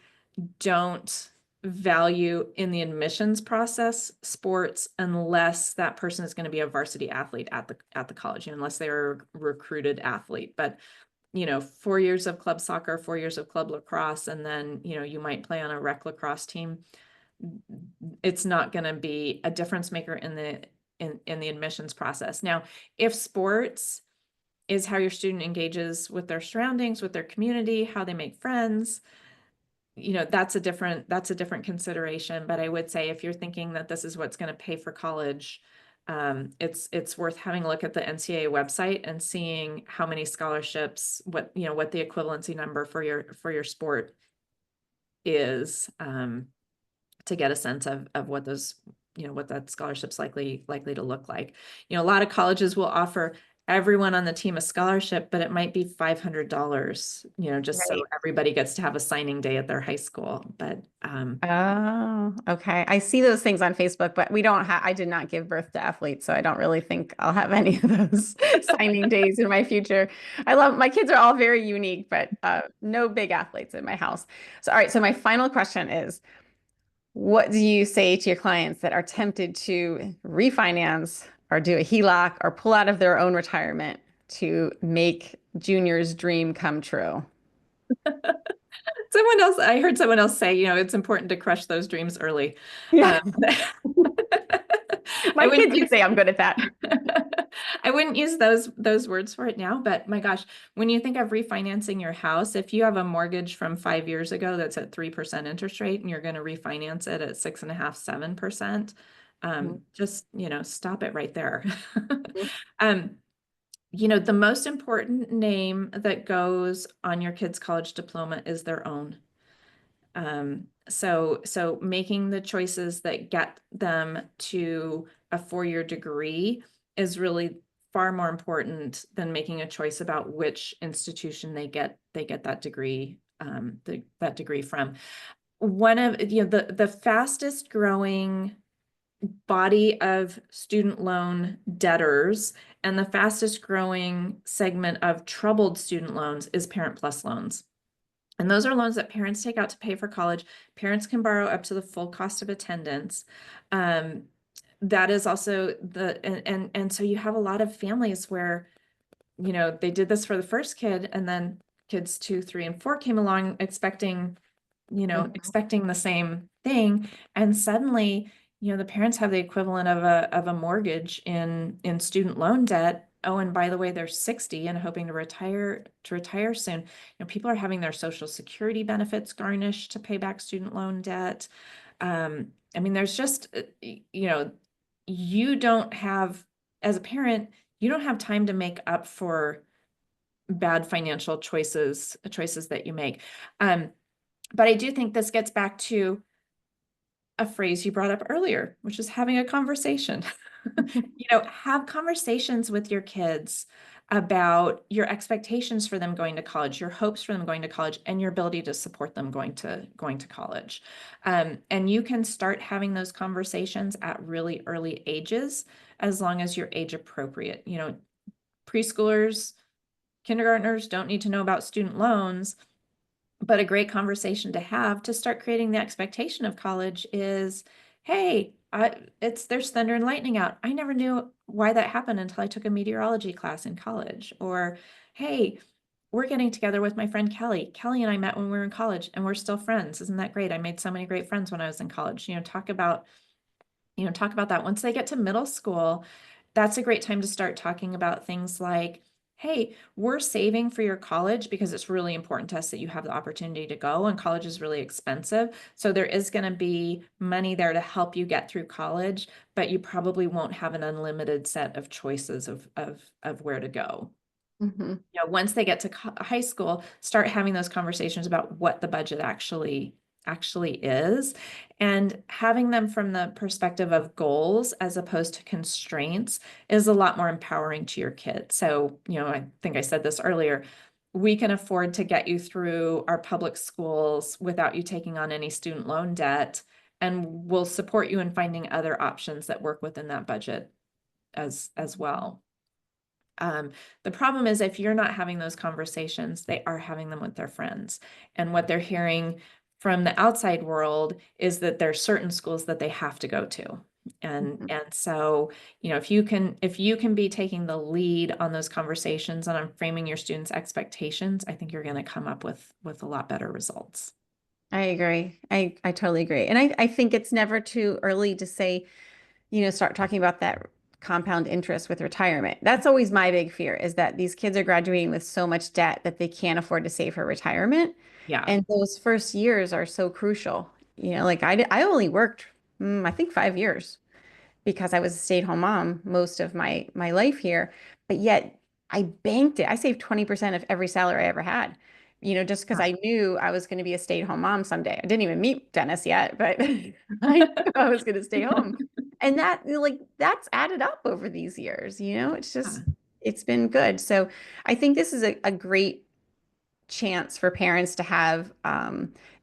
Speaker 2: don't value in the admissions process sports unless that person is going to be a varsity athlete at the college, unless they're a recruited athlete. But 4 years of club soccer, 4 years of club lacrosse, and then you might play on a rec lacrosse team. It's not going to be a difference maker in the admissions process. Now, if sports is how your student engages with their surroundings, with their community, how they make friends, that's a different consideration. But I would say if you're thinking that this is what's going to pay for college, it's worth having a look at the NCAA website and seeing how many scholarships, what the equivalency number for your sport is, to get a sense of what those, what that scholarship's likely to look like. A lot of colleges will offer everyone on the team a scholarship, but it might be $500, just so
Speaker 1: right.
Speaker 2: everybody gets to have a signing day at their high school. But
Speaker 1: Oh, okay. I see those things on Facebook, but we don't have, I did not give birth to athletes, so I don't really think I'll have any of those signing days in my future. I love, my kids are all very unique, but no big athletes in my house. So, all right. So my final question is, what do you say to your clients that are tempted to refinance or do a HELOC or pull out of their own retirement to make Junior's dream come true?
Speaker 2: I heard someone else say, it's important to crush those dreams early.
Speaker 1: Yeah,
Speaker 2: Um, I
Speaker 1: my
Speaker 2: wouldn't
Speaker 1: kids would
Speaker 2: use
Speaker 1: say I'm good at that.
Speaker 2: I wouldn't use those words for it now, but my gosh, when you think of refinancing your house, if you have a mortgage from 5 years ago that's at 3% interest rate and you're going to refinance it at 6.5, 7%, just, stop it right there. Um, the most important name that goes on your kid's college diploma is their own. So making the choices that get them to a 4-year degree is really far more important than making a choice about which institution they get that degree, that degree from. One of the fastest growing body of student loan debtors and the fastest growing segment of troubled student loans is Parent Plus loans. And those are loans that parents take out to pay for college. Parents can borrow up to the full cost of attendance. That is also and so you have a lot of families where, they did this for the first kid, and then kids 2, 3, and 4 came along expecting the same thing. And suddenly, the parents have the equivalent of a mortgage in student loan debt. Oh, and by the way, they're 60 and hoping to retire soon. People are having their Social Security benefits garnished to pay back student loan debt. I mean, there's just, you don't have, as a parent, you don't have time to make up for bad financial choices that you make. But I do think this gets back to a phrase you brought up earlier, which is having a conversation. Have conversations with your kids about your expectations for them going to college, your hopes for them going to college, and your ability to support them going to college. And you can start having those conversations at really early ages, as long as you're age appropriate. Preschoolers, kindergartners don't need to know about student loans, but a great conversation to have to start creating the expectation of college is, hey, there's thunder and lightning out. I never knew why that happened until I took a meteorology class in college. Or, hey, we're getting together with my friend Kelly. Kelly and I met when we were in college and we're still friends. Isn't that great? I made so many great friends when I was in college. Talk about that. Once they get to middle school, that's a great time to start talking about things like, hey, we're saving for your college because it's really important to us that you have the opportunity to go, and college is really expensive. So there is going to be money there to help you get through college, but you probably won't have an unlimited set of choices of where to go.
Speaker 1: Mhm.
Speaker 2: Once they get to high school, start having those conversations about what the budget actually is, and having them from the perspective of goals as opposed to constraints is a lot more empowering to your kid. So, I think I said this earlier, we can afford to get you through our public schools without you taking on any student loan debt, and we'll support you in finding other options that work within that budget as well. The problem is if you're not having those conversations, they are having them with their friends. And what they're hearing from the outside world is that there's certain schools that they have to go to.
Speaker 1: Mhm.
Speaker 2: And so, if you can be taking the lead on those conversations and on framing your students' expectations, I think you're going to come up with a lot better results.
Speaker 1: I agree. I totally agree. And I think it's never too early to say, start talking about that compound interest with retirement. That's always my big fear is that these kids are graduating with so much debt that they can't afford to save for retirement.
Speaker 2: Yeah.
Speaker 1: And those first years are so crucial. Like I only worked, I think 5 years because I was a stay-at-home mom most of my life here, but yet I banked it. I saved 20% of every salary I ever had, just because I knew I was going to be a stay-at-home mom someday. I didn't even meet Dennis yet, but I knew I was going to stay home. And that's added up over these years,
Speaker 2: Yeah.
Speaker 1: it's been good. So I think this is a great chance for parents to have.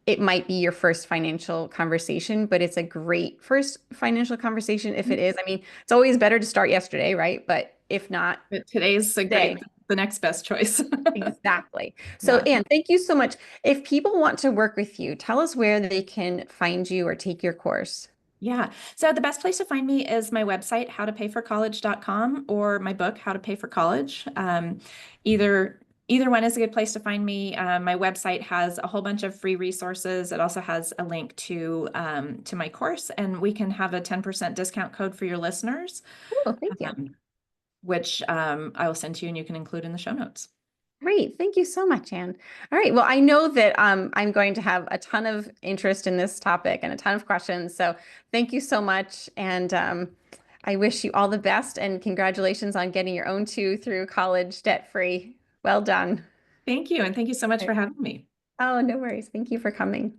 Speaker 1: It might be your first financial conversation, but it's a great first financial conversation if it is. I mean, it's always better to start yesterday, right? But if not
Speaker 2: But today's
Speaker 1: today,
Speaker 2: the next best choice.
Speaker 1: exactly. So,
Speaker 2: Yeah.
Speaker 1: Anne, thank you so much. If people want to work with you, tell us where they can find you or take your course.
Speaker 2: Yeah. So the best place to find me is my website, howtopayforcollege.com, or my book, How to Pay for College. Either either one is a good place to find me. My website has a whole bunch of free resources. It also has a link to my course, and we can have a 10% discount code for your listeners,
Speaker 1: Oh, thank you.
Speaker 2: um, which I will send to you and you can include in the show notes.
Speaker 1: Great. Thank you so much, Anne. All right. Well, I know that I'm going to have a ton of interest in this topic and a ton of questions. So thank you so much. And I wish you all the best and congratulations on getting your own two through college debt free. Well done.
Speaker 2: Thank you, and thank you so much
Speaker 1: All
Speaker 2: for
Speaker 1: right.
Speaker 2: having me.
Speaker 1: Oh, no worries. Thank you for coming.